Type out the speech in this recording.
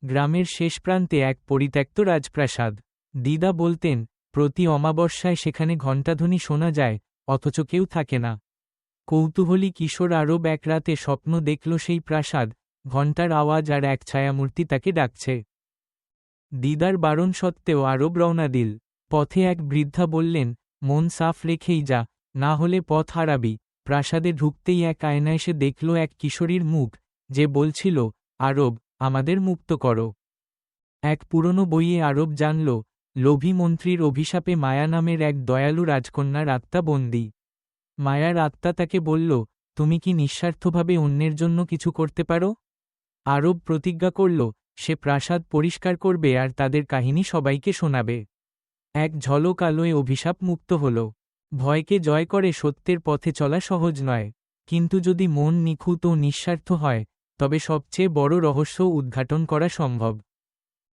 গ্রামের শেষ প্রান্তে এক পরিত্যক্ত রাজপ্রাসাদ। দিদা বলতেন, প্রতি অমাবস্যায় সেখানে ঘণ্টাধ্বনি শোনা যায়, অথচ কেউ থাকে না। কৌতূহলী কিশোর আরব এক রাতে স্বপ্ন দেখল সেই প্রাসাদ, ঘণ্টার আওয়াজ আর এক ছায়ামূর্তি তাকে ডাকছে। দিদার বারণ সত্ত্বেও আরব রওনা দিল। পথে এক বৃদ্ধা বললেন, মন সাফ রেখেই যা, না হলে পথ হারাবি। প্রাসাদে ঢুকতেই এক আয়না এসে দেখল এক কিশোরীর মুখ, যে বলছিল, আরব, আমাদের মুক্ত করো। এক পুরনো বইয়ে আরব জানল, লোভী মন্ত্রীর অভিশাপে মায়া নামের এক দয়ালু রাজকন্যার আত্মা বন্দী। মায়ার আত্মা তাকে বলল, তুমি কি নিঃস্বার্থভাবে অন্যের জন্য কিছু করতে পারো? আরব প্রতিজ্ঞা করল, সে প্রাসাদ পরিষ্কার করবে আর তাদের কাহিনী সবাইকে শোনাবে। এক ঝলক আলোয় অভিশাপ মুক্ত হল। ভয়কে জয় করে সত্যের পথে চলা সহজ নয়, কিন্তু যদি মন নিখুঁত ও নিঃস্বার্থ হয়, তবে সবচেয়ে বড় রহস্য উদ্ঘাটন করা সম্ভব।